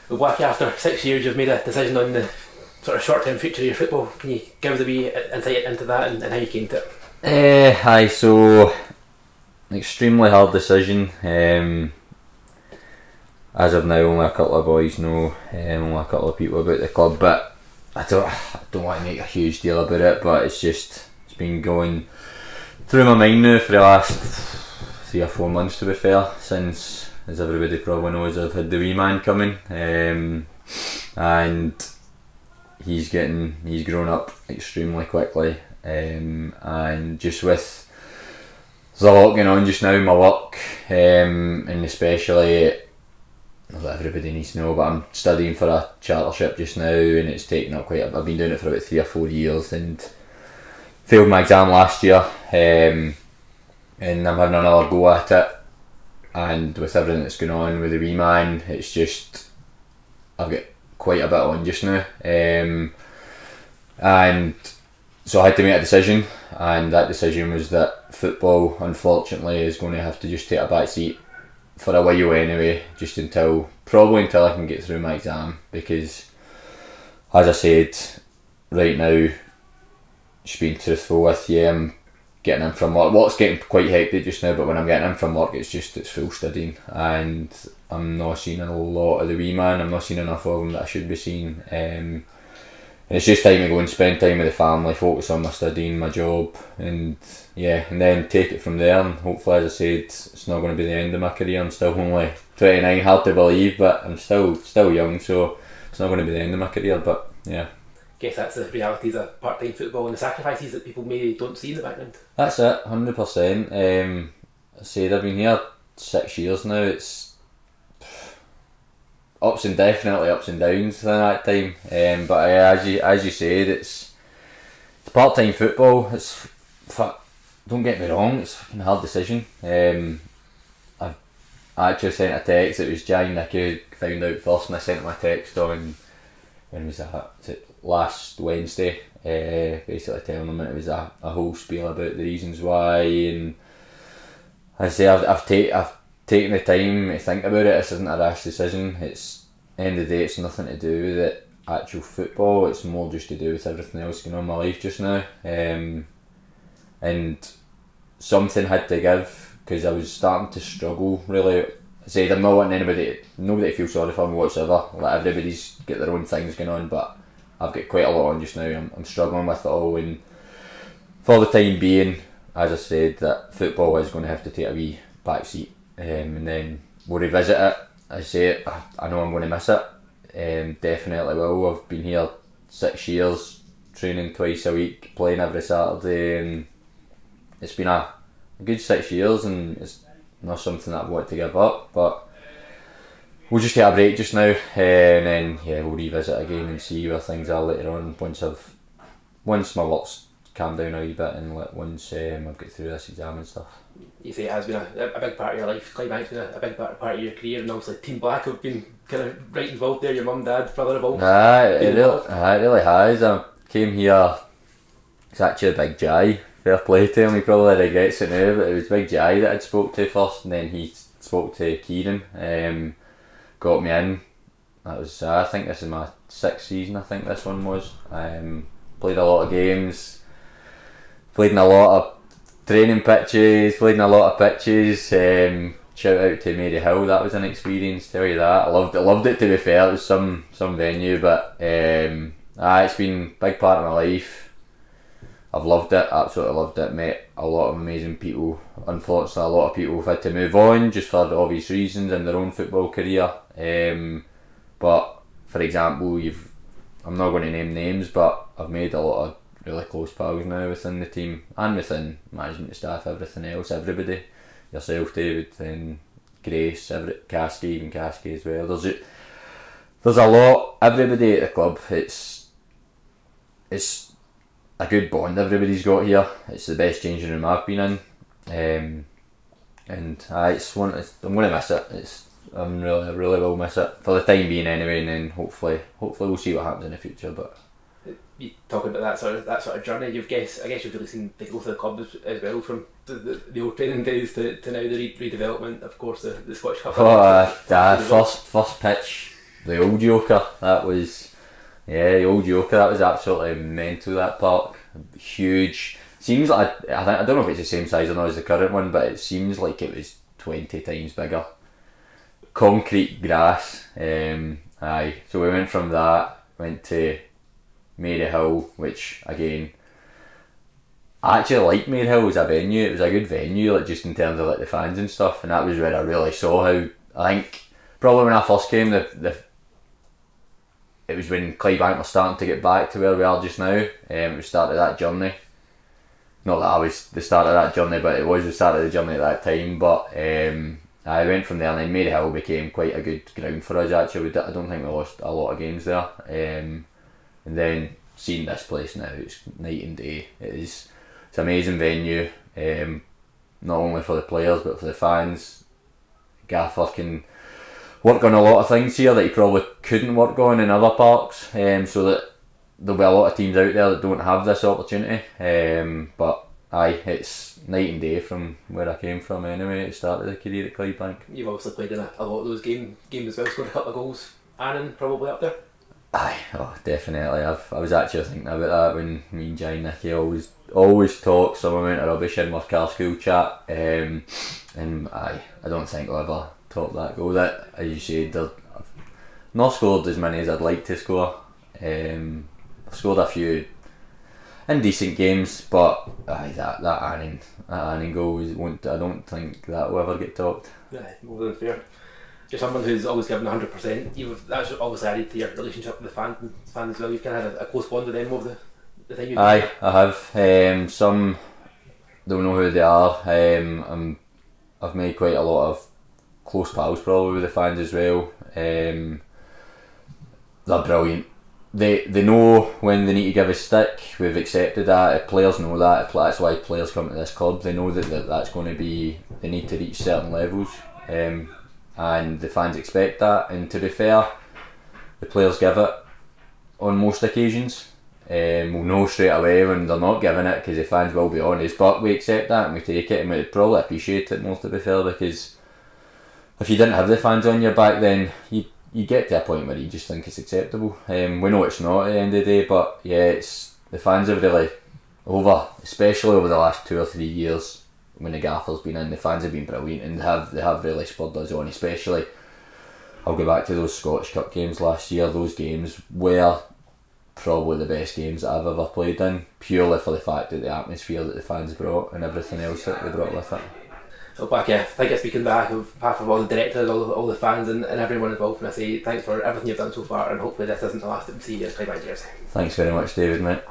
Well, back after 6 years, you've made a decision on the sort of short-term future of your football. Can you give us a wee insight into that and how you came to it? So extremely hard decision. As of now, only a couple of boys know, only a couple of people about the club, but I don't want to make a huge deal about it. But it's been going through my mind now for the last 3 or 4 months, to be fair, since, as everybody probably knows, I've had the wee man coming, and he's grown up extremely quickly, and just with there's a lot going on just now in my work, and especially, not everybody needs to know, but I'm studying for a chartership just now, and it's taken up I've been doing it for about 3 or 4 years, and failed my exam last year, and I'm having another go at it. And with everything that's going on with the wee man, it's just, I've got quite a bit on just now, and so I had to make a decision, and that decision was that football, unfortunately, is going to have to just take a back seat for a while anyway, just until I can get through my exam, because, as I said, right now, just being truthful with you, I'm getting in from work. It's getting quite hectic just now, but when I'm getting in from work, it's full studying, and I'm not seeing a lot of the wee man. I'm not seeing enough of him that I should be seeing, and it's just time to go and spend time with the family, focus on my studying, my job, and then take it from there. And hopefully, as I said, it's not going to be the end of my career. I'm still only 29, hard to believe, but I'm still young, so it's not going to be the end of my career. But yeah, I guess that's the realities of part-time football and the sacrifices that people maybe don't see in the background. That's it, 100%. I said I've been here 6 years now. It's definitely ups and downs in that time. But as you said, it's part-time football. Don't get me wrong, it's a fucking hard decision. I actually sent a text. It was Jai Nicky who found out first, and I sent him a text on, when was that? Last Wednesday, basically telling them it was a whole spiel about the reasons why, and I say I've taken the time to think about it. This isn't a rash decision. It's end of the day, it's nothing to do with it, actual football. It's more just to do with everything else going on in my life just now, and something had to give, because I was starting to struggle really. I said I'm not wanting nobody to feel sorry for me whatsoever. Like, everybody's got their own things going on, but I've got quite a lot on just now. I'm struggling with it all, and for the time being, as I said, that football is going to have to take a wee back seat, and then we'll revisit it. I say I know I'm going to miss it, definitely will. I've been here 6 years, training twice a week, playing every Saturday, and it's been a good 6 years, and it's not something that I want to give up, but we'll just take a break just now, and then we'll revisit again and see where things are later on once my work's calmed down a wee bit, and once I've got through this exam and stuff. You say it has been a big part of your life. Clydebank's been a big part of your career, and obviously Team Black have been kind of right involved there. Your mum, dad, brother have all. It really has. I came here. It's actually Big Jai. Fair play to him. He probably regrets it now, but it was Big Jai that I'd spoke to first, and then he spoke to Kieran. Got me in. That was I think this is my 6th season. I think this one was. Played a lot of games. Played in a lot of training pitches. Played in a lot of pitches. Shout out to Mary Hill. That was an experience. Tell you that. I loved it. To be fair, it was some venue, but it's been a big part of my life. I've loved it, absolutely loved it. Met a lot of amazing people. Unfortunately, a lot of people have had to move on just for the obvious reasons in their own football career. But for example, I'm not going to name names, but I've made a lot of really close pals now within the team and within management staff, everything else, everybody. Yourself, David, and Grace, Casky as well. There's a lot. Everybody at the club. It's a good bond everybody's got here. It's the best changing room I've been in, and I'm going to miss it. I really will miss it for the time being anyway, and then hopefully we'll see what happens in the future. But you talking about that sort of journey, I guess you've really seen the growth of the club as well, from the old training days to now the redevelopment, of course, the Scottish Cup. First pitch the old Joker. That was, the old Joker. That was absolutely mental. That park, huge. Seems like I don't know if it's the same size or not as the current one, but it seems like it was 20 times bigger. Concrete grass. So we went from that, went to Maryhill, which again, I actually liked Maryhill as a venue. It was a good venue, like just in terms of like the fans and stuff, and that was where I really saw how, I think probably when I first came, it was when Clydebank was starting to get back to where we are just now. It was started that journey. Not that I was the start of that journey, but it was the start of the journey at that time. But I went from there, and then Maryhill became quite a good ground for us actually. I don't think we lost a lot of games there. And then seeing this place now, it's night and day. It's an amazing venue, not only for the players but for the fans. Gaffer can work on a lot of things here that he probably couldn't work on in other parks, so that there'll be a lot of teams out there that don't have this opportunity. But it's night and day from where I came from anyway. It started a career at Clydebank. You've obviously played in a lot of those games as well, scored a couple of goals. Aaron probably up there. Definitely. I was actually thinking about that when me and Jai Nicky always talk some amount of rubbish in our school chat, and I don't think I'll ever top that goal. That, as you said, I've not scored as many as I'd like to score. I've scored a few in decent games, but that Aaron goal I don't think that will ever get topped. Yeah, more than fair. You're someone who's always given 100%. That's obviously added to your relationship with the fans as well. You've kind of had a close bond with them over the time you've been. I have. Some don't know who they are. I've made quite a lot of close pals probably with the fans as well. They're brilliant. They know when they need to give a stick. We've accepted that. If players know that, that's why players come to this club. They know that's going to be, they need to reach certain levels, and the fans expect that. And to be fair, the players give it on most occasions. We'll know straight away when they're not giving it, because the fans will be honest, but we accept that and we take it, and we'd probably appreciate it more, to be fair, because if you didn't have the fans on your back, then you get to a point where you just think it's acceptable. We know it's not at the end of the day, but yeah, the fans have really, especially over the last 2 or 3 years when the gaffer's been in, the fans have been brilliant, and they have really spurred us on. Especially, I'll go back to those Scottish Cup games last year. Those games were probably the best games that I've ever played in, purely for the fact that the atmosphere that the fans brought and everything else that they brought with it. So back, I think I'm speaking back of behalf of all the directors, all the fans and everyone involved, and I say thanks for everything you've done so far, and hopefully this isn't the last that we see you as Clydebank jersey. Thanks very much, David, mate.